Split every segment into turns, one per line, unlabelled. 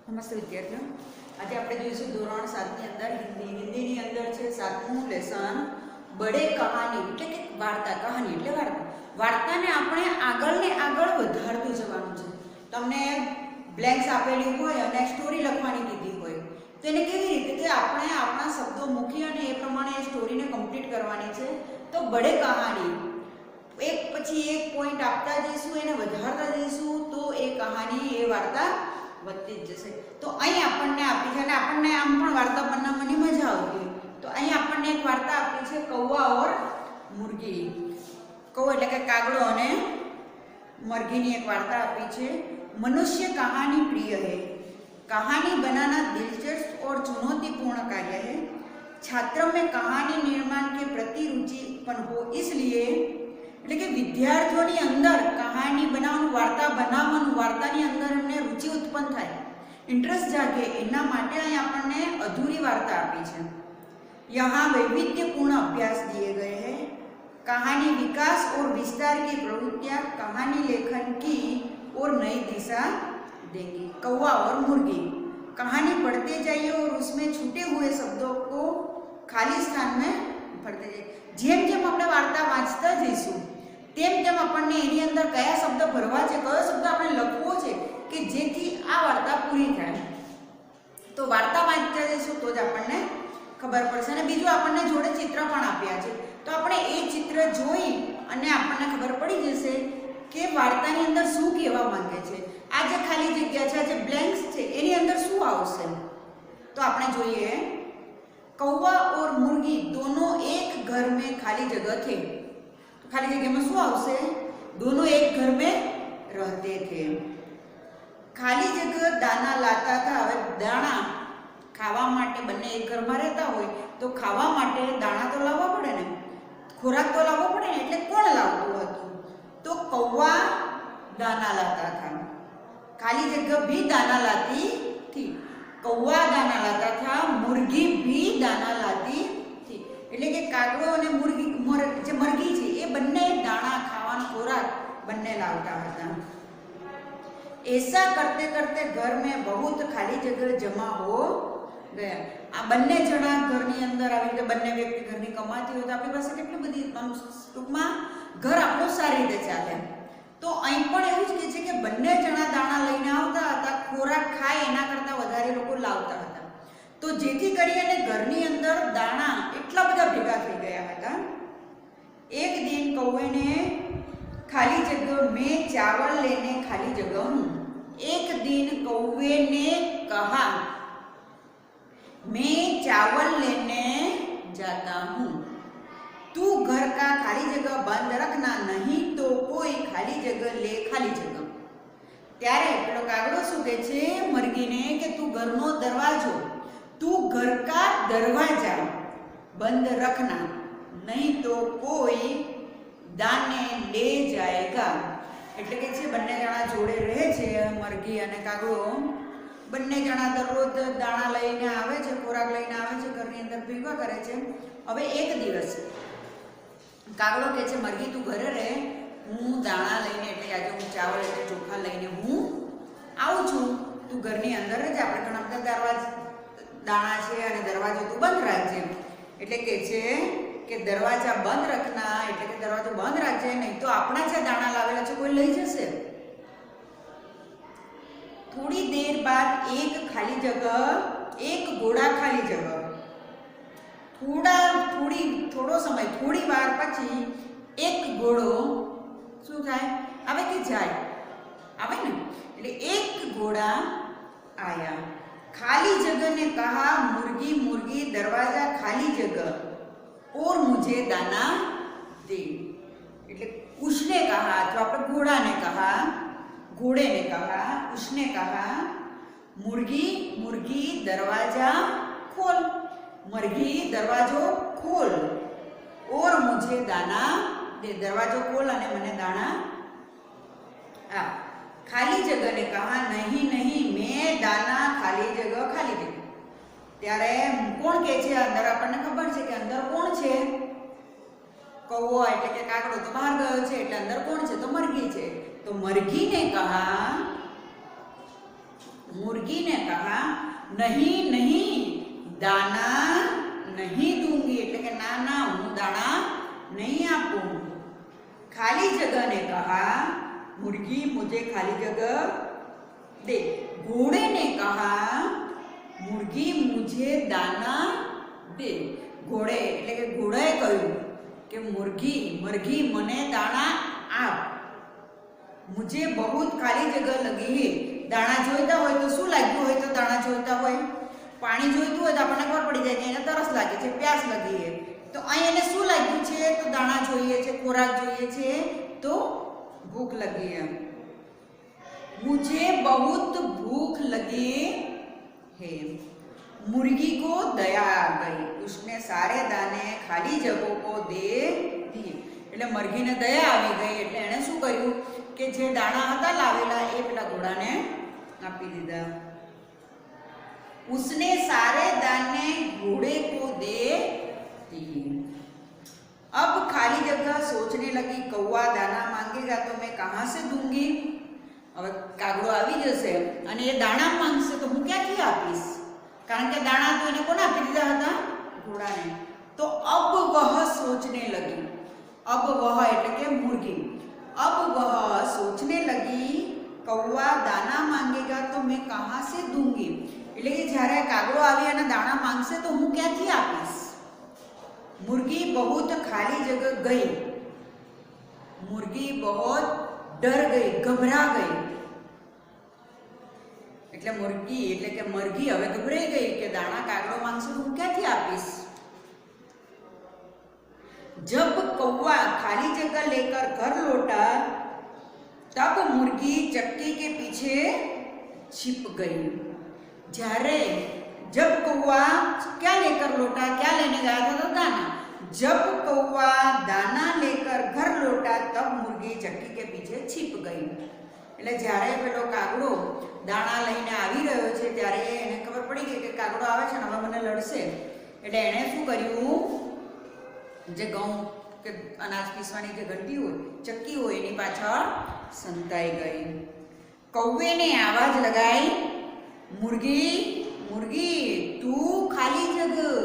નમસ્તે વિદ્યાર્થીઓ, આજે આપણે જોઈશું ધોરણ 7 ની અંદર હિન્દીની અંદર છે 7મું લેસન બડે કહાની એટલે કે વાર્તા. કહાની એટલે વાર્તા. વાર્તાને આપણે આગળ વધારતું જવાનું છે. તમને બ્લેન્ક્સ આપેલી હોય અને સ્ટોરી લખવાની કીધી હોય તો એને કેવી રીતે કે આપણે આપણા શબ્દો મૂકી અને એ પ્રમાણે સ્ટોરીને કમ્પ્લીટ કરવાની છે. તો બડે કહાની એક પછી એક પોઈન્ટ આપતા જઈશું, એને વધારતા જઈશું તો એ કહાની એ વાર્તા વધતી જ જશે. તો અહીં આપણને આપી છે અને આપણને આમ પણ વાર્તા બનાવવાની મજા આવતી. તો અહીં આપણને એક વાર્તા આપી છે કૌવા ઓર મુર્ગી. કૌવા એટલે કે કાગડો અને मुर्गी एक वार्ता आपी है. मनुष्य कहानी प्रिय है. कहानी बनाना दिलचस्प और चुनौतीपूर्ण कार्य है. छात्र में कहानी निर्माण के प्रति रुचि उत्पन्न हो इसलिए એટલે કે વિદ્યાર્થીઓની અંદર કહાની બનાવવાનું, વાર્તા બનાવવાનું, વાર્તાની અંદર એમને રુચિ ઉત્પન્ન થાય, ઇન્ટરેસ્ટ જાગે, એના માટે અહીં આપણને અધૂરી વાર્તા આપી છે. यहाँ वैविध्यपूर्ण अभ्यास दिए गए हैं. कहानी विकास और विस्तार की प्रवृत्तियां कहानी लेखन की और नई दिशा देंगी. कौवा और मुर्गी. कहानी पढ़ते जाइए और उसमें छूटे हुए शब्दों को खाली स्थान में भरते जाइए. જેમ જેમ આપણે વાર્તા વાંચતા જઈશું તેમ તેમ આપણને એની અંદર કયા શબ્દ ભરવા છે, કયો શબ્દ આપણે લખવો છે કે જેથી આ વાર્તા પૂરી થાય. તો વાર્તા વાંચતા જઈશું તો જ આપણને ખબર પડશે. અને બીજું આપણને જોડે ચિત્ર પણ આપ્યા છે તો આપણે એ ચિત્ર જોઈ અને આપણને ખબર પડી જશે કે વાર્તાની અંદર શું કહેવા માંગે છે. આ જે ખાલી જગ્યા છે, આ જે બ્લેન્ક્સ છે, એની અંદર શું આવશે. તો આપણે જોઈએ कौवा और मुर्गी दोनों एक घर में खाली जगह थे. खाली जगह में શું આવશે? दोनों एक घर में रहते थे. खाली जगह दाना लाता था. હવે દાણા ખાવા માટે બંને એક ઘરમાં રહેતા હોય તો ખાવા માટે દાણા તો લાવવા પડે ને, ખોરાક તો લાવવો પડે ને. એટલે કોણ લાવતું હતું? તો કૌવા દાના લાતા था. खाली जगह भी दाना लाती थी. कौवा दाना लाता था, मुर्गी भी दाना लाती थी. એટલે કે કાગડો અને મુર્ગી, જે મરઘી છે એ બંને દાણા, ખાવાનો ખોરાક બંને લાવતા હતા. ऐसा करते करते घर में बहुत खाली जगह जमा हो गया. આ બંને જણા ઘરની અંદર આવી રીતે બંને વ્યક્તિ ઘરની કમાતી હોય તો આપણી પાસે કેટલી બધી ટૂંકમાં ઘર આપણું સારી રીતે ચાલે. તો અહીં પણ એવું જ કહે છે કે બંને જણા દાણા લઈને આવતા હતા, ખોરાક ખાય એના કરતાં વધારે લોકો લાવતા હતા. તો જેથી કરીને ઘરની અંદર દાણા એટલા બધા ભેગા થઈ ગયા હતા. એક દિન કૌવે ને ખાલી જगह में चावल लेने खाली जगह हूँ. एक दिन कौवे ने कहा मैं चावल लेने जाता हूँ. तू घर का खाली जगह बंद रखना, नहीं तो कोई खाली जगह ले खाली जगह. ત્યારે પેલો કાગડો શું કહે છે મરઘીને કે તું ઘરનો દરવાજો, તું ઘર કા દરવાજા બંધ રખના, નહીં તો કોઈ દાને લે જાયગા. એટલે કે છે બંને જણા જોડે રહે છે, મરઘી અને કાગડો. બંને જણા દરરોજ દાણા લઈને આવે છે, ખોરાક લઈને આવે છે, ઘરની અંદર ભેગા કરે છે. હવે એક દિવસ કાગડો કહે છે મરઘી તું ઘરે રહે, હું દાણા લઈને, એટલે આજે હું ચાવલ એટલે ચોખા લઈને હું આવું છું, તું ઘરની અંદર જ. આપણે ઘણા બધા દાણા છે અને દરવાજો તું બંધ રાખજે. એટલે કહે છે કે દરવાજા બંધ રખના, એટલે કે દરવાજો બંધ રાખજે, નહીં તો આપણા જે દાણા લાવેલા છે કોઈ લઈ જશે. थोड़ी देर बाद एक खाली जगह, एक घोड़ा खाली जगह. થોડો સમય, થોડી વાર પછી એક ઘોડો શું થાય? આવે કે જાય? આવે ને. એટલે એક ઘોડા આયા. खाली जगह ने कहा मुर्गी मुर्गी दरवाजा खाली जगह और मुझे दाना दे. એટલે उसने कहा, तो આપણે घोड़ा ने कहा, घोड़े ने कहा, उसने कहा मुर्गी मुर्गी दरवाजा खोल, मरघी दरवाजो खोल, और मुझे दाना दे. दरवाजो खोल અને મને દાણા આ. खाली जगह ने कहा नहीं नहीं मैं दाना खाली जगह खाली जगह. ત્યારે કોણ કહે છે? અંદર આપણને ખબર છે કે અંદર કોણ છે? કૌવો એટલે કે કાગડો તો બહાર ગયો છે, એટલે અંદર કોણ છે? તો મરઘી છે. तो मुर्गी ने कहा नहीं नहीं दाना नहीं दूंगी એટલે કે ના ના હું દાણા नहीं આપूं। खाली जगह ने कहा मुर्गी मुझे खाली जगह दे। घोड़े ने कहा मुर्गी मुझे दाना दे। घोड़े એટલે કે ઘોડાએ કહ્યું કે मुर्गी मरघी મને દાણા આપ। मुझे बहुत खाली जगह लगी है। દાણા જોઈતા હોય તો શું લાગ્યું હોય તો દાણા જોઈતા હોય પાણી જોઈતું હોય તો આપણને ખબર પડી જાય કે એને તરસ લાગે છે પ્યાસ લાગી છે તો અહીં એને શું લાગ્યું છે તો દાણા જોઈએ છે ખોરાક જોઈએ છે તો ભૂખ લગી है। मुझे बहुत भूख लगी है। मुर्गी को दया आ गई उसने सारे दाने खाली जगहों को दे दिए। એટલે મરઘીને દયા આવી ગઈ એટલે એણે શું કર્યું કે જે દાણા હતા લાવેલા એ પેલા ઘોડાને આપી દીધા। उसने सारे दाने घोड़े को दे दिए। अब खाली जगह सोचने लगी कौवा दाना मांगेगा तो मैं कहाँ से दूंगी। હવે કાગડો આવી જશે અને એ દાણા માંગશે તો હું ક્યાંથી આપીશ કારણ કે દાણા તો એને કોને આપી દીધા હતા ઘોડાને। તો अब वह सोचने लगी। अब वह એટલે કે મુર્ગી। अब वह सोचने लगी कौवा दाना मांगेगा तो मैं कहाँ से दूंगी। એટલે કે જ્યારે કાગડો આવી અને દાણા માંગશે તો હું ક્યાંથી આપીશ। मुर्गी बहुत खाली जगह गई। मुर्गी बहुत डर गई घबरा गई એટલે મુર્ગી એટલે કે મરઘી હવે ગભરાઈ ગઈ કે દાણા કાગડો માંગશે તો હું ક્યાંથી આપીશ। जब कौवा खाली जगह लेकर घर लौटा तब मुर्गी चक्की के पीछे छिप गई। જ્યારે जब कौवा क्या लेकर लौटा क्या लेने गया था तो दाना। जब कौवा दाना लेकर घर लौटा तब मुर्गी चक्की के पीछे छिप गई। એટલે જ્યારે પેલો કાગડો દાણા લઈને આવી રહ્યો છે ત્યારે એને ખબર પડી ગઈ કે કાગડો આવે છે ને હવે મને લડશે એટલે એણે શું કર્યું જે ઘઉં કે અનાજ પીસવાની જે ઘંટી હોય ચક્કી હોય એની પાછળ સંતાઈ ગઈ। કૌવે ને આવાજ લગાઈ मुर्गी मुर्गी तू खाली जगह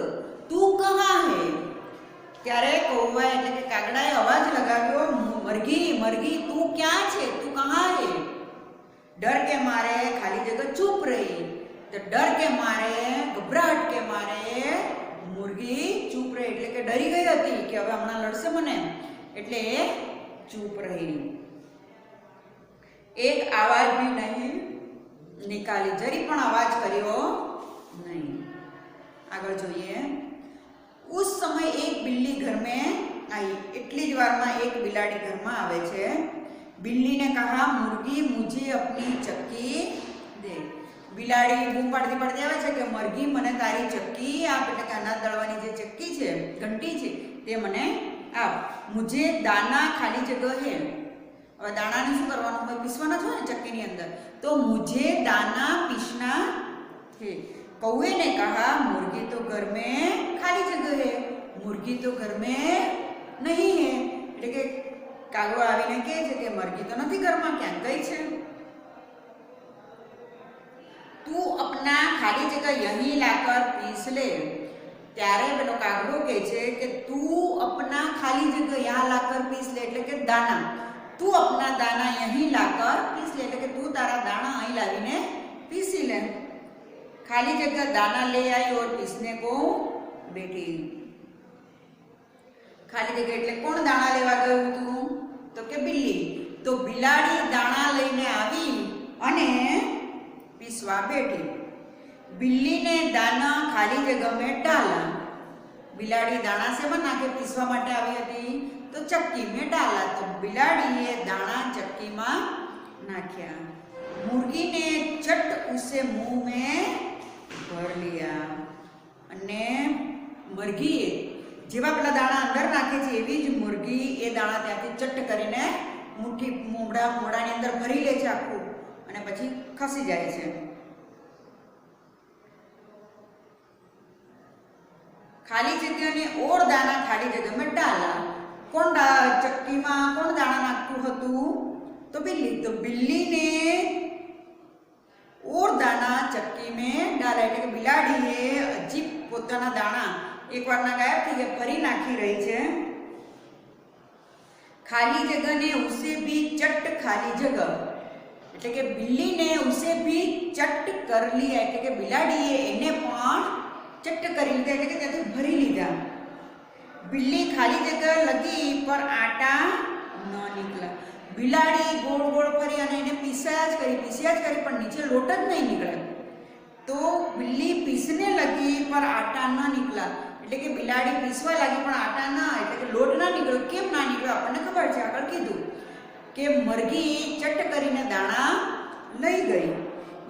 तू कहाँ है। ત્યારે કૌવા એટલે કે કાગડાએ અવાજ લગાવ્યો મરઘી મરઘી તું ક્યાં છે તું કहाँ है। डर के मारे खाली जगह चुप रही। तो डर के मारे घबराहट के मारे मुर्गी चुप रही એટલે કે ડરી ગઈ હતી કે હવે હમણાં લડશે મને એટલે ચૂપ રહી। એક આવાજ भी नहीं निकाली जरी पण आवाज कर्यो नहीं। आगळ જોઈએ। उस समय एक बिल्ली घर में आई। એટલી જ વારમાં એક બિલાડી ઘરમાં આવે છે। बिल्ली ने कहा मुर्गी मुझे अपनी चक्की दे। બિલાડી બૂમ પાડતી પાડતી આવે છે કે મરઘી મને તારી ચક્કી આપ એટલે કે અનાજ દળવાની જે ચક્કી છે ઘંટી છે તે મને આપ। मुझे दाना खाली जगह है। હવે દાણાને શું કરવાનું હોય પીસવાના છે ને ચક્કીની અંદર તો मुझे दाना पीसना है। कौवे ने कहा मुर्गी तो घर में खाली जगह है। मुर्गी तो घर में नहीं है એટલે કે કાગડો આવીને કહે છે કે મરઘી તો નથી ઘરમાં ક્યાંક ગઈ છે। तू अपना खाली जगह यहीं लाकर पीस ले। ત્યારે પેલો કાગડો કહે છે કે તું अपना खाली जगह यहाँ लाकर पीस ले એટલે કે દાણા तू अपना दाना यहीं लाकर पीस ले એટલે કે તું તારા દાણા અહીં લાવીને પીસી ले। खाली जगह दाना ले आई और पीसने को बैठी। खाली जगह એટલે કોણ દાણા લેવા ગયું હતું તો કે બિલ્લી। તો બિલાડી દાણા લઈને આવી અને પીસવા બેઠી। बिल्ली ने दाना खाली जगह में डाला। बिलाड़ी दाणा सेમાં નાખે પીસવા માટે આવી હતી તો ચક્કી में डाला। तो बिलाड़ीએ દાણા ચક્કીમાં નાખ્યા। मुर्गी ने झट उसे मुंह में भर लिया। અને મરઘીએ જેવા પેલા દાણા અંદર નાખે છે એવી જ મુર્ગી એ દાણા ત્યાંથી ચટ કરીને મુઠ્ઠી મોઢાની અંદર ભરી લે છે આખું અને પછી ખસી જાય છે। खाली जगह ने और दाना खाली जगह में डाला। कौन चक्की में कौन दाणा नाखतुं हतुं तो बिल्ली। तो बिल्ली ने और दाना चक्की में डाल निकाला એટલે કે બિલાડીએ હજી પોતાના દાણા એકવારના ગાયબ થઈ ગયા, ફરી નાખી રહી છે। ખાલી જગહ ને ઉસે ભી ચટ ખાલી જગહ એટલે કે બિલ્લીને ઉસે ભી ચટ કર લિયા એટલે કે બિલાડીએ એને પણ ચટ કરી લીધા એટલે કે ત્યાંથી ભરી લીધા। બિલ્લી ખાલી જગહ લગી પર આટા ન નીકળા, બિલાડી ગોળ ગોળ ફરી અને એને પીસ્યા જ કરી પણ નીચે લોટ જ નહીં નીકળે। તો બિલ્લી પીસને લગી પર આટા ન નીકળા એટલે કે બિલાડી પીસવા લાગી પણ આટા ના એટલે કે લોટ ના નીકળ્યો। કેમ ના નીકળ્યો આપણને ખબર છે, આગળ કીધું કે મરઘી ચટ કરીને દાણા લઈ ગઈ।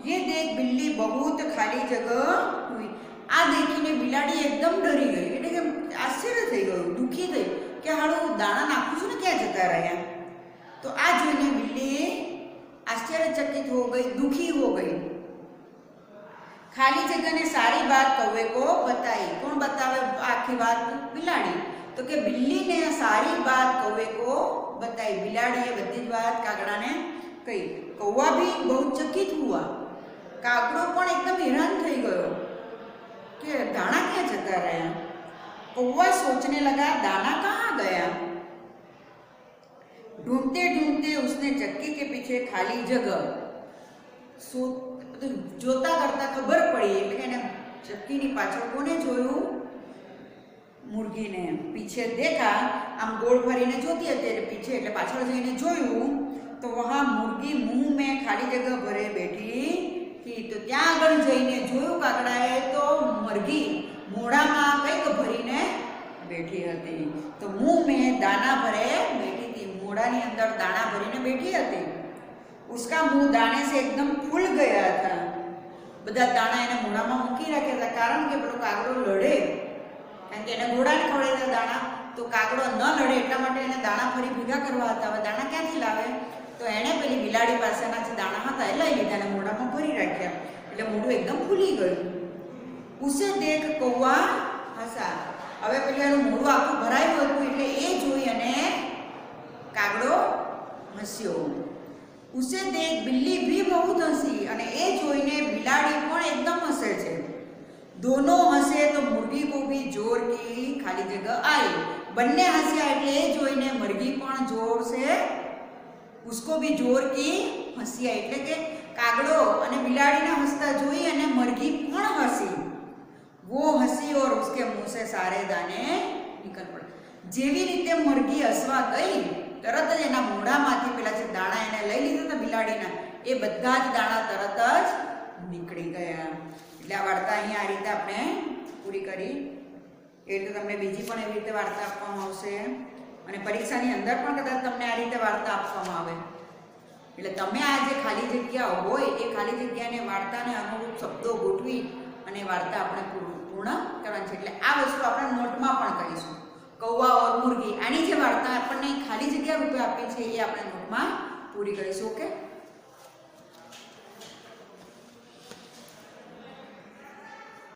ये देख बिल्ली बहुत खाली जगह हुई, આ દેખીને બિલાડી એકદમ ડરી ગઈ એટલે કે આશ્ચર્ય થઈ ગયું, દુઃખી થઈ કે હાલું દાણા નાખું છું ને ક્યાં જતા રહ્યા। તો આ જોઈને બિલ્લી आश्चर्यचकित हो गई, दुखी हो गई। खाली जगह ने सारी बात कौवे को बताई, कौन बतावे आखी बात? बिलाड़ी। तो के बिल्ली ने सारी बात कौवे को बताई, बिलाड़ी ये बધી જ વાત કાગડાને કહી। कौवा भी बहुत चकित हुआ, કાગડો પણ એકદમ હેરાન થઈ ગયો કે દાણા ક્યાં જતા રહ્યા। कौवा सोचने लगा दाना कहाँ गया। ढूंढते ढूंढते उसने चक्की के पीछे खाली जगह જોતા કરતા ખબર પડી એટલે કે એને ચક્કીની પાછળ કોને જોયું? મુર્ગીને। પીછે દેખા, આમ ગોળ ફરીને જોતી હતી એટલે પીછે એટલે પાછળ જઈને જોયું તો વહાં મુર્ગી મુંહ મેં ખાલી જગહ ભરે બેઠી थी। તો ત્યાં આગળ જઈને જોયું કાગડાએ તો મરઘી મોઢામાં કંઈક ભરીને બેઠી હતી। તો મુંહ મેં દાना भरे बैठी थी, મોઢાની અંદર દાણા ભરીને બેઠી હતી। उसका मुंह दाने से एकदम फूल गया था, બધા દાણા એને મોઢામાં મૂકી રાખ્યા હતા કારણ કે પેલો કાગડો લડે, કારણ કે એને ઘોડાને ખવડાવ્યા દાણા, તો કાગડો ન લડે એટલા માટે એને દાણા ફરી ભેગા કરવા હતા। હવે દાણા ક્યાંથી લાવે? તો એણે પેલી બિલાડી પાસેના જે દાણા હતા એ લઈ લીધા અને મોઢામાં ભરી રાખ્યા એટલે મોઢું એકદમ ફૂલી ગયું। ઉસે દેખ કૌવા હસા, હવે પેલું એનું મોઢું આખું ભરાયું હતું એટલે એ જોઈ અને કાગડો હસ્યો। उसे देख बिल्ली भी बहुत हंसी, અને એ જોઈને બિલાડી પણ એકદમ હસે છે। दोनों हंसे तो मुर्गी को भी जोर की खाली जगह आई, બંને હસ્યા એટલે એ જોઈને મરઘી પણ જોર से उसको भी जोर की हंसिया એટલે કે કાગડો અને બિલાડીને હસતા જોઈ અને મરઘી પણ હસી। वो हंसी और उसके मुंह से सारे दाने निकल पड़े, જેવી રીતે મરઘી હસવા ગઈ તરત જ એના મોઢામાંથી પેલા જે દાણા એને લઈ લીધા હતા બિલાડીના એ બધા જ દાણા તરત જ નીકળી ગયા। એટલે આ વાર્તા અહીંયા આ રીતે આપણે પૂરી કરી। એ રીતે તમને બીજી પણ એવી રીતે વાર્તા આપવામાં આવશે અને પરીક્ષાની અંદર પણ કદાચ તમને આ રીતે વાર્તા આપવામાં આવે એટલે તમે આ જે ખાલી જગ્યાઓ હોય એ ખાલી જગ્યાને વાર્તાને અનુરૂપ શબ્દો ગોઠવી અને વાર્તા આપણે પૂર્ણ કરવાની છે। એટલે આ વસ્તુ આપણે નોટમાં પણ કરીશું। कौवा और मुर्गी आनी जे वार्ता आपने खाली जग्या रूपे आपी छे ए आपणे नोटमां पूरी करीशुं। ओके।